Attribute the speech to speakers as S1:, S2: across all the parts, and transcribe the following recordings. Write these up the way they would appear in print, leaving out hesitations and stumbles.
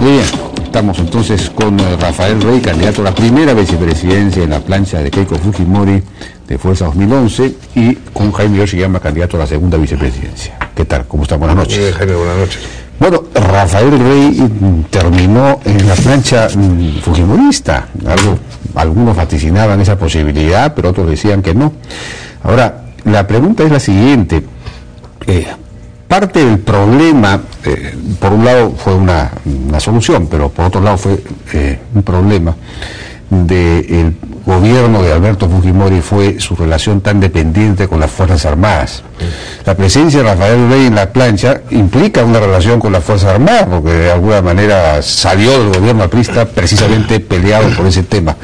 S1: Muy bien, estamos entonces con Rafael Rey, candidato a la primera vicepresidencia en la plancha de Keiko Fujimori de Fuerza 2011, y con Jaime Yoshiyama, candidato a la segunda vicepresidencia. ¿Qué tal? ¿Cómo está? Buenas noches.
S2: Jaime, buenas noches.
S1: Bueno, Rafael Rey terminó en la plancha fujimorista. Algunos vaticinaban esa posibilidad, pero otros decían que no. Ahora, la pregunta es la siguiente. Parte del problema, por un lado fue una solución, pero por otro lado fue un problema del gobierno de Alberto Fujimori, fue su relación tan dependiente con las Fuerzas Armadas. La presencia de Rafael Rey en la plancha implica una relación con las Fuerzas Armadas, porque de alguna manera salió del gobierno aprista precisamente peleado por ese tema.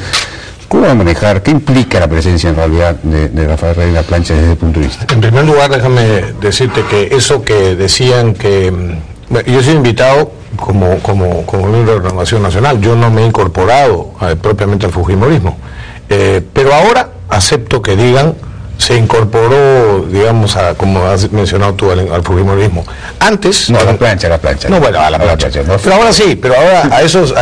S1: ¿Cómo va a manejar? ¿Qué implica la presencia en realidad de Rafael Rey en la plancha desde ese punto de vista?
S2: En primer lugar, déjame decirte que eso que decían que... Bueno, yo soy invitado como miembro de Renovación Nacional. Yo no me he incorporado propiamente al fujimorismo. Pero ahora acepto que digan, se incorporó, digamos, como has mencionado tú, al fujimorismo. Antes...
S1: No, a la plancha.
S2: No, bueno, a la plancha. ¿No? Pero ahora sí, pero ahora a esos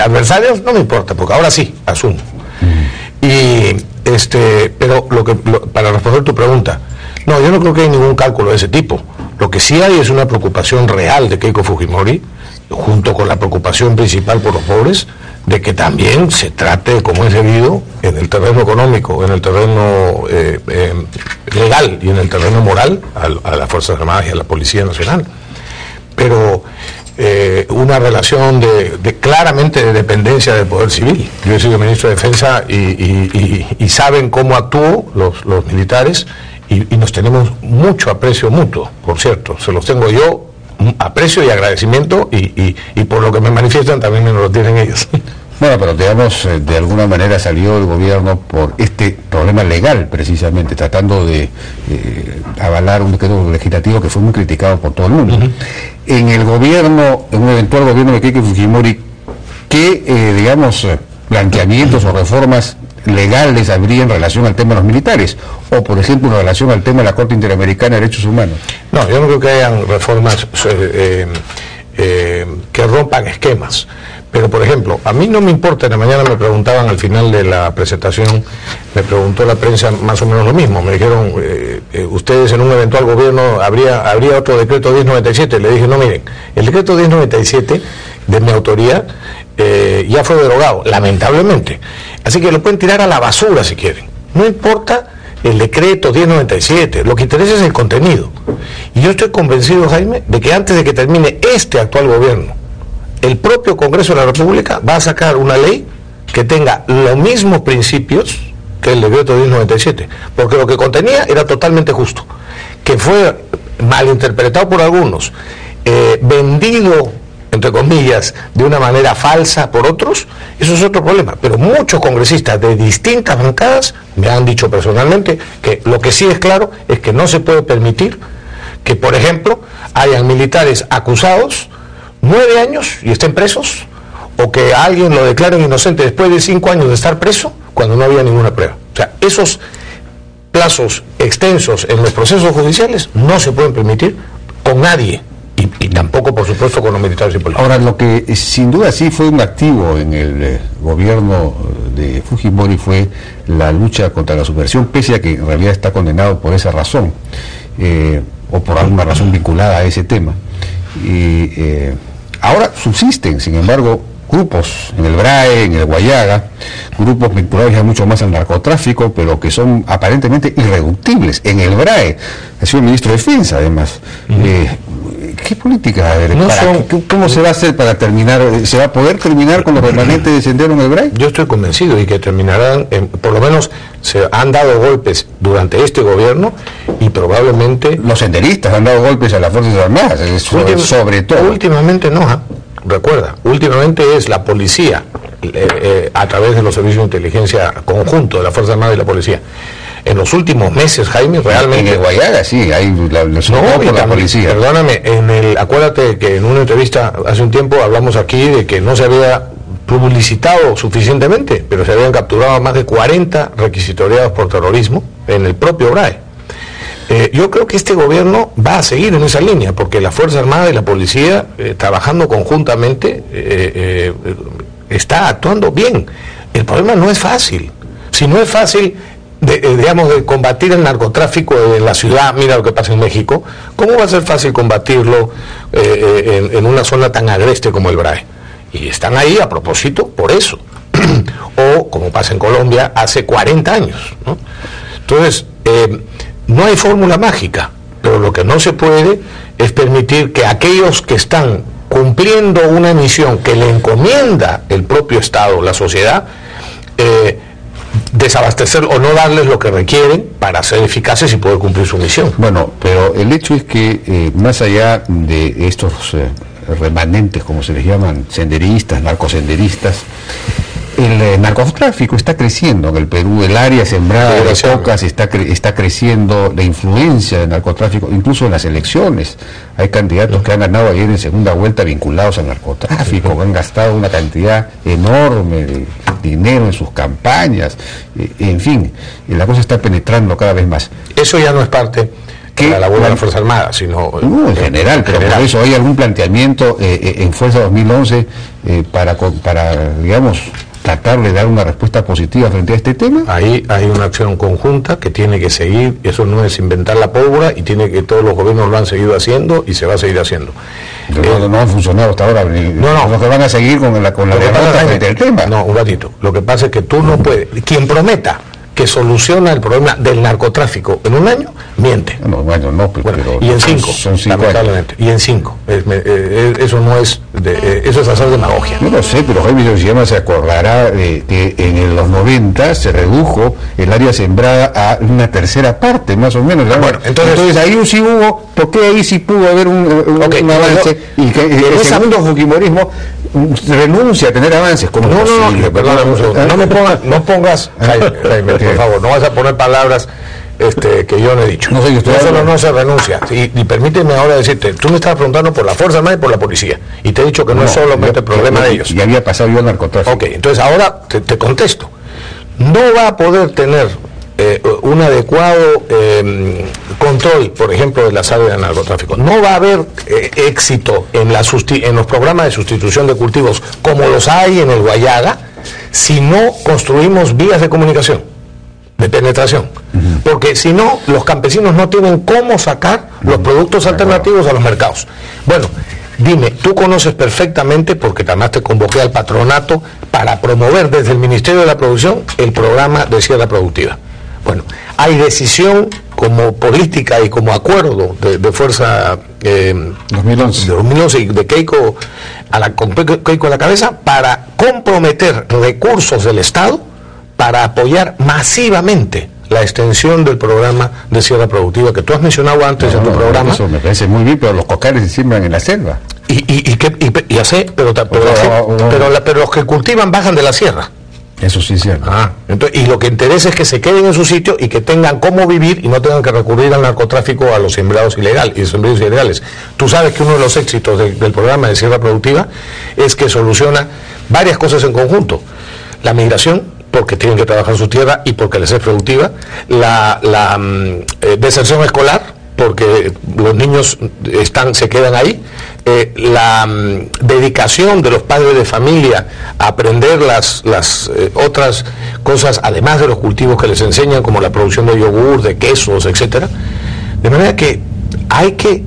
S2: adversarios no me importa, porque ahora sí, asumo. Pero para responder tu pregunta, no, yo no creo que hay ningún cálculo de ese tipo. Lo que sí hay es una preocupación real de Keiko Fujimori, junto con la preocupación principal por los pobres, de que también se trate, como es debido, en el terreno económico, en el terreno legal y en el terreno moral, a las Fuerzas Armadas y a la Policía Nacional. Pero una relación claramente de dependencia del Poder Civil. Yo he sido ministro de Defensa y saben cómo actúo los militares, y nos tenemos mucho aprecio mutuo, por cierto. Se los tengo yo, aprecio y agradecimiento, y por lo que me manifiestan también me lo tienen ellos.
S1: Bueno, pero digamos, de alguna manera salió el gobierno por este problema legal, precisamente, tratando de avalar un decreto legislativo que fue muy criticado por todo el mundo. En el gobierno, en un eventual gobierno de Keiko Fujimori, ¿qué, planteamientos o reformas legales habría en relación al tema de los militares? O, por ejemplo, en relación al tema de la Corte Interamericana de Derechos Humanos.
S2: No, yo no creo que hayan reformas que rompan esquemas. Pero, por ejemplo, a mí no me importa. En la mañana me preguntaban, al final de la presentación, me preguntó la prensa más o menos lo mismo. Me dijeron, ustedes en un eventual gobierno, ¿habría otro decreto 1097? Le dije, no, miren, el decreto 1097 de mi autoría ya fue derogado, lamentablemente. Así que lo pueden tirar a la basura si quieren. No importa el decreto 1097, lo que interesa es el contenido. Y yo estoy convencido, Jaime, de que antes de que termine este actual gobierno, el propio Congreso de la República va a sacar una ley que tenga los mismos principios que el decreto 1097, porque lo que contenía era totalmente justo. Que fue malinterpretado por algunos, vendido, entre comillas, de una manera falsa por otros, eso es otro problema. Pero muchos congresistas de distintas bancadas me han dicho personalmente que lo que sí es claro es que no se puede permitir que, por ejemplo, hayan militares acusados 9 años y estén presos, o que a alguien lo declaren inocente después de 5 años de estar preso cuando no había ninguna prueba. O sea, esos plazos extensos en los procesos judiciales no se pueden permitir con nadie, y tampoco, por supuesto, con los militares y policías.
S1: Ahora, lo que sin duda sí fue un activo en el gobierno de Fujimori fue la lucha contra la subversión, pese a que en realidad está condenado por esa razón, o por alguna razón vinculada a ese tema. Ahora subsisten, sin embargo, grupos en el BRAE, en el Guayaga, grupos vinculados ya mucho más al narcotráfico, pero que son aparentemente irreductibles. En el BRAE, ha sido ministro de Defensa, además. ¿Qué política? ¿Cómo se va a hacer para terminar? ¿Se va a poder terminar con los remanentes de Sendero en el BRAE?
S2: Yo estoy convencido y que terminarán, por lo menos se han dado golpes durante este gobierno, y probablemente...
S1: Los senderistas han dado golpes a las Fuerzas Armadas, sobre todo.
S2: Últimamente no, recuerda, últimamente es la policía, a través de los servicios de inteligencia conjunto de la Fuerza Armada y la policía. En los últimos meses, Jaime, realmente...
S1: En el Guayaga sí, hay la policía.
S2: Perdóname, acuérdate que en una entrevista hace un tiempo hablamos aquí de que no se había publicitado suficientemente, pero se habían capturado más de 40 requisitoriados por terrorismo en el propio BRAE. Yo creo que este gobierno va a seguir en esa línea, porque la Fuerza Armada y la Policía, trabajando conjuntamente, está actuando bien. El problema no es fácil. Si no es fácil, de combatir el narcotráfico en la ciudad, mira lo que pasa en México, ¿cómo va a ser fácil combatirlo en una zona tan agreste como el BRAE? Y están ahí a propósito por eso. O, como pasa en Colombia, hace 40 años, ¿no? Entonces, no hay fórmula mágica, pero lo que no se puede es permitir que aquellos que están cumpliendo una misión que le encomienda el propio Estado, la sociedad, desabastecer o no darles lo que requieren para ser eficaces y poder cumplir su misión.
S1: Bueno, pero el hecho es que más allá de estos remanentes, como se les llaman, senderistas, narcosenderistas, el narcotráfico está creciendo en el Perú, el área sembrada de cocas está creciendo, la influencia del narcotráfico, incluso en las elecciones. Hay candidatos que han ganado ayer en segunda vuelta vinculados al narcotráfico, han gastado una cantidad enorme de dinero en sus campañas, en fin, la cosa está penetrando cada vez más.
S2: Eso ya no es parte de la labor de la Fuerza Armada, sino
S1: en general, pero por eso hay algún planteamiento en Fuerza 2011 para digamos, tratar de dar una respuesta positiva frente a este tema.
S2: Ahí hay una acción conjunta que tiene que seguir, eso no es inventar la pólvora, y tiene que, todos los gobiernos lo han seguido haciendo y se va a seguir haciendo.
S1: No han funcionado hasta ahora, los que van a seguir con la derrota frente al tema.
S2: No, un ratito, lo que pasa es que tú no puedes, quien prometa que soluciona el problema del narcotráfico en un año, miente.
S1: Pero
S2: y en 5,
S1: son 5
S2: lamentablemente, y en 5, eso no es, eso es hacer demagogia.
S1: Yo no sé, pero Jaime Yoshiyama se acordará de que en los 90 se redujo el área sembrada a una tercera parte, más o menos.
S2: Bueno, entonces
S1: ahí sí hubo, ¿por qué ahí sí pudo haber un avance? Y que el segundo fujimorismo renuncia a tener avances.
S2: No, pongas, Jaime, por favor, no vas a poner palabras que yo no he dicho. No se renuncia. Y permíteme ahora decirte, tú me estabas preguntando por la Fuerza Armada y por la policía, y te he dicho que no es solamente el problema de ellos.
S1: Ya había pasado yo al narcotráfico.
S2: Ok, entonces ahora te contesto. No va a poder tener un adecuado control, por ejemplo, de las áreas de narcotráfico. No va a haber éxito en los programas de sustitución de cultivos como los hay en el Guayaga si no construimos vías de comunicación, de penetración. Porque si no, los campesinos no tienen cómo sacar los productos alternativos a los mercados. Bueno, dime, tú conoces perfectamente, porque además te convoqué al patronato para promover desde el Ministerio de la Producción el programa de siembra productiva. Bueno, hay decisión como política y como acuerdo de Fuerza 2011 y de Keiko con Keiko a la cabeza para comprometer recursos del Estado para apoyar masivamente la extensión del programa de siembra productiva que tú has mencionado antes en tu programa.
S1: Eso me parece muy bien, pero los cocales se siembran en la selva.
S2: Y ya sé, pero los que cultivan bajan de la sierra.
S1: Eso sí es cierto.
S2: Entonces, y lo que interesa es que se queden en su sitio y que tengan cómo vivir y no tengan que recurrir al narcotráfico, a los sembrados ilegales. Tú sabes que uno de los éxitos del programa de siembra productiva es que soluciona varias cosas en conjunto. La migración, porque tienen que trabajar su tierra y porque les es productiva. La deserción escolar, porque los niños se quedan ahí. La dedicación de los padres de familia a aprender las otras cosas, además de los cultivos que les enseñan, como la producción de yogur, de quesos, etcétera. De manera que hay que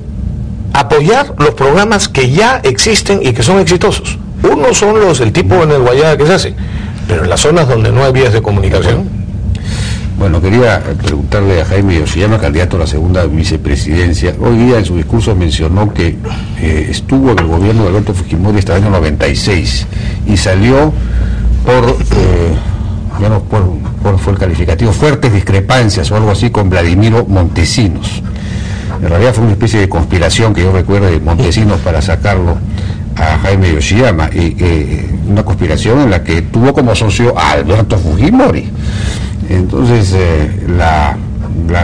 S2: apoyar los programas que ya existen y que son exitosos. Unos son el tipo en el Guayaga que se hace, pero en las zonas donde no hay vías de comunicación.
S1: Bueno, quería preguntarle a Jaime Yoshiyama, candidato a la segunda vicepresidencia. Hoy día en su discurso mencionó que estuvo en el gobierno de Alberto Fujimori hasta el año 96 y salió por fue el calificativo, fuertes discrepancias o algo así con Vladimiro Montesinos. En realidad fue una especie de conspiración que yo recuerdo de Montesinos para sacarlo a Jaime Yoshiyama, y una conspiración en la que tuvo como socio a Alberto Fujimori. Entonces, la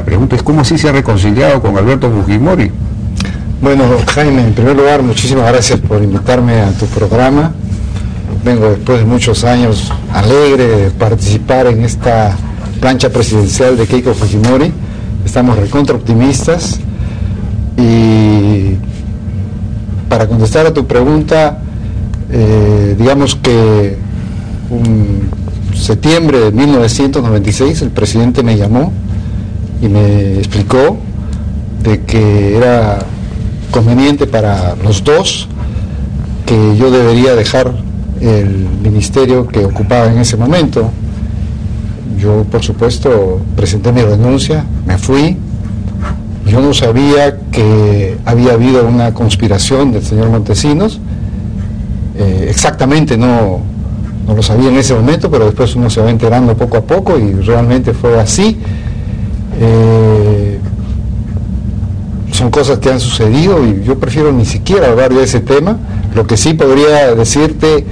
S1: pregunta es, ¿cómo así se ha reconciliado con Alberto Fujimori?
S3: Bueno, Jaime, en primer lugar, muchísimas gracias por invitarme a tu programa. Vengo después de muchos años alegre de participar en esta plancha presidencial de Keiko Fujimori. estamos recontra optimistas. Y para contestar a tu pregunta, digamos que septiembre de 1996 el presidente me llamó y me explicó de que era conveniente para los dos que yo debería dejar el ministerio que ocupaba en ese momento. Yo, por supuesto, presenté mi renuncia, me fui. Yo no sabía que había habido una conspiración del señor Montesinos, exactamente no lo sabía en ese momento, pero después uno se va enterando poco a poco y realmente fue así. Son cosas que han sucedido y yo prefiero ni siquiera hablar de ese tema. Lo que sí podría decirte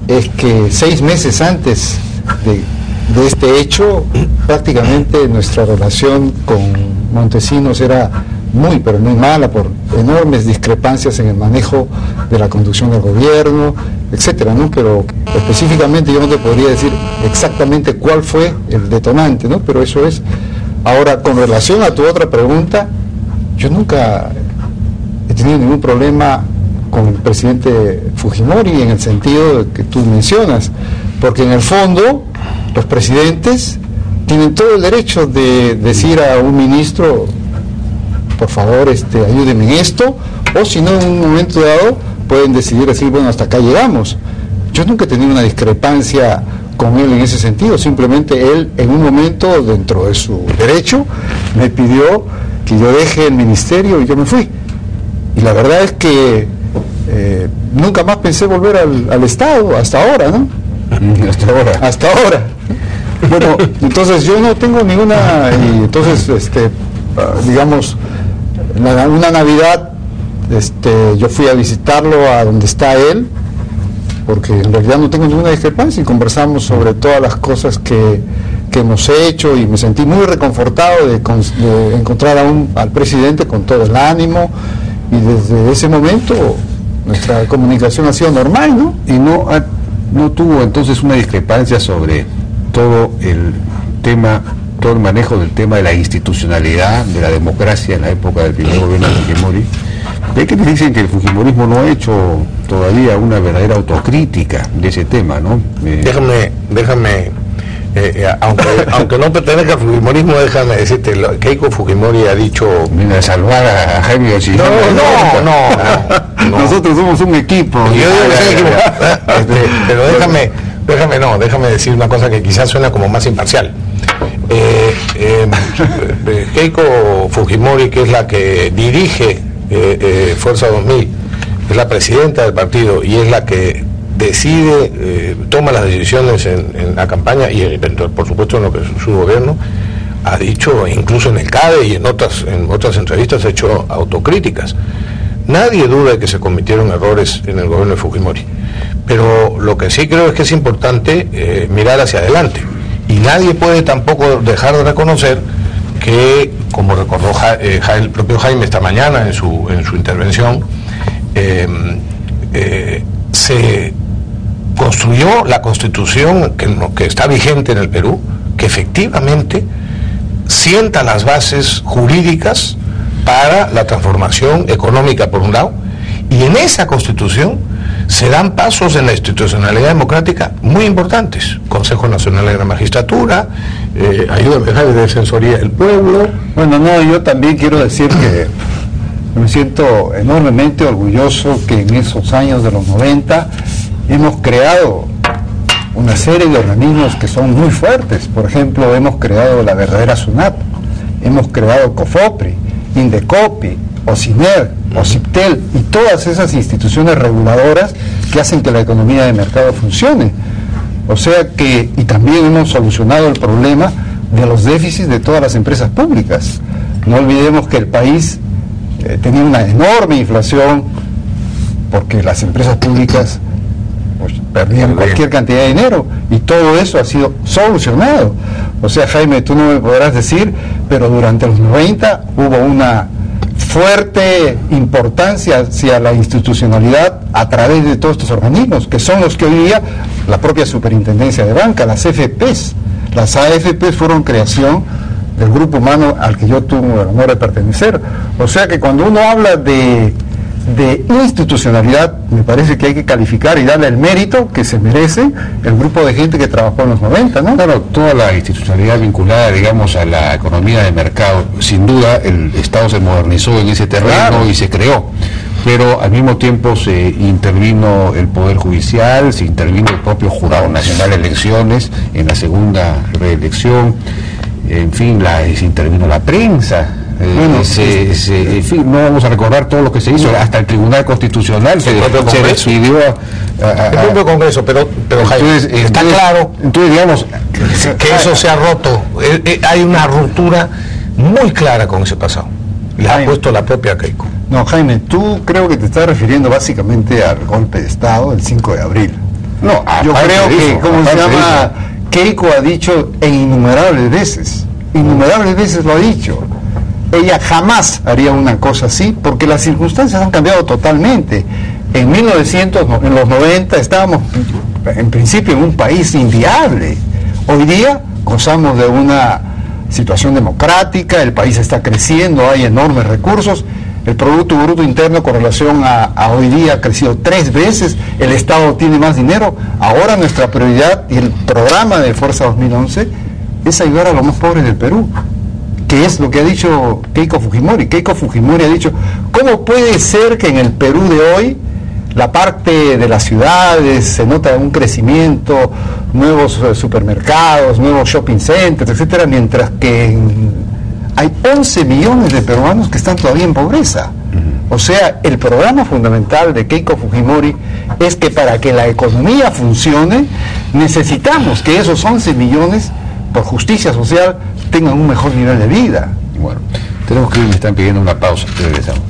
S3: es que 6 meses antes de este hecho, prácticamente nuestra relación con Montesinos era muy, pero muy mala, por enormes discrepancias en el manejo de la conducción del gobierno, etcétera, ¿no? Pero específicamente yo no te podría decir exactamente cuál fue el detonante, ¿no? Pero eso es. Ahora, con relación a tu otra pregunta, yo nunca he tenido ningún problema con el presidente Fujimori en el sentido que tú mencionas, porque en el fondo los presidentes tienen todo el derecho de decir a un ministro, por favor, ayúdeme en esto, o si no, en un momento dado pueden decidir decir, bueno, hasta acá llegamos. Yo nunca he tenido una discrepancia con él en ese sentido, simplemente él en un momento, dentro de su derecho, me pidió que yo deje el ministerio y yo me fui. Y la verdad es que nunca más pensé volver al Estado, hasta ahora, ¿no? Hasta ahora. Bueno, entonces yo no tengo ninguna, y entonces, digamos, una Navidad, yo fui a visitarlo a donde está él, porque en realidad no tengo ninguna discrepancia, y conversamos sobre todas las cosas que hemos hecho, y me sentí muy reconfortado de encontrar al presidente con todo el ánimo, y desde ese momento nuestra comunicación ha sido normal, ¿no?
S1: Y no tuvo entonces una discrepancia sobre todo el manejo del tema de la institucionalidad, de la democracia en la época del primer gobierno de Fujimori. Ve que dicen que el fujimorismo no ha hecho todavía una verdadera autocrítica de ese tema, ¿no?
S2: Déjame aunque no pertenezca al fujimorismo, déjame decirte, Keiko Fujimori ha dicho...
S1: Viene a salvar a Jaime Yoshihama.
S2: No.
S1: Nosotros somos un equipo.
S2: Yo digo que soy equipo. Pero déjame decir una cosa que quizás suena como más imparcial. Keiko Fujimori, que es la que dirige Fuerza 2000, es la presidenta del partido y es la que decide, toma las decisiones en la campaña y por supuesto en lo que es su gobierno, ha dicho, incluso en el CADE y en otras entrevistas ha hecho autocríticas. Nadie duda de que se cometieron errores en el gobierno de Fujimori, pero lo que sí creo es que es importante mirar hacia adelante, y nadie puede tampoco dejar de reconocer que, como recordó el propio Jaime esta mañana en su intervención, se construyó la Constitución que está vigente en el Perú, que efectivamente sienta las bases jurídicas para la transformación económica por un lado, y en esa Constitución se dan pasos en la institucionalidad democrática muy importantes: Consejo Nacional de la Magistratura, ayúdame, de Defensoría del Pueblo.
S3: Bueno, yo también quiero decir que me siento enormemente orgulloso que en esos años de los 90 hemos creado una serie de organismos que son muy fuertes. Por ejemplo, hemos creado la verdadera SUNAT, hemos creado COFOPRI, INDECOPI, OCINER, OCIPTEL y todas esas instituciones reguladoras que hacen que la economía de mercado funcione. O sea que, y también hemos solucionado el problema de los déficits de todas las empresas públicas. No olvidemos que el país tenía una enorme inflación porque las empresas públicas perdían cualquier cantidad de dinero, y todo eso ha sido solucionado. O sea, Jaime, tú no me podrás decir, pero durante los 90 hubo una fuerte importancia hacia la institucionalidad a través de todos estos organismos, que son los que hoy día, la propia Superintendencia de Banca, las FPs, las AFPs fueron creación del grupo humano al que yo tuve el honor de pertenecer. O sea que cuando uno habla de institucionalidad, me parece que hay que calificar y darle el mérito que se merece el grupo de gente que trabajó en los 90, ¿no?
S1: Claro, toda la institucionalidad vinculada, digamos, a la economía de mercado, sin duda el Estado se modernizó en ese terreno, claro, y se creó, pero al mismo tiempo se intervino el Poder Judicial, se intervino el propio Jurado Nacional de Elecciones en la segunda reelección, en fin, se intervino la prensa. Bueno, en fin, no vamos a recordar todo lo que se hizo, hasta el Tribunal Constitucional se despidió
S2: el propio Congreso, pero Jaime, está claro
S1: entonces digamos
S2: que eso se ha roto. Hay una ruptura muy clara con ese pasado. La ha puesto la propia Keiko.
S3: No, Jaime, tú creo que te estás refiriendo básicamente al golpe de Estado del 5 de abril.
S1: No,
S3: yo creo que, ¿cómo se llama? Keiko ha dicho innumerables veces lo ha dicho. Ella jamás haría una cosa así, porque las circunstancias han cambiado totalmente. En los 90 estábamos en principio en un país inviable. Hoy día gozamos de una situación democrática, el país está creciendo, hay enormes recursos, el Producto Bruto Interno con relación a hoy día ha crecido 3 veces, el Estado tiene más dinero. Ahora nuestra prioridad y el programa de Fuerza 2011 es ayudar a los más pobres del Perú, que es lo que ha dicho Keiko Fujimori. Keiko Fujimori ha dicho, ¿cómo puede ser que en el Perú de hoy la parte de las ciudades se nota un crecimiento, nuevos supermercados, nuevos shopping centers, etcétera, mientras que hay 11 millones de peruanos que están todavía en pobreza? O sea, el programa fundamental de Keiko Fujimori es que para que la economía funcione necesitamos que esos 11 millones por justicia social tengan un mejor nivel de vida.
S1: Bueno, tenemos que ir, me están pidiendo una pausa, regresamos.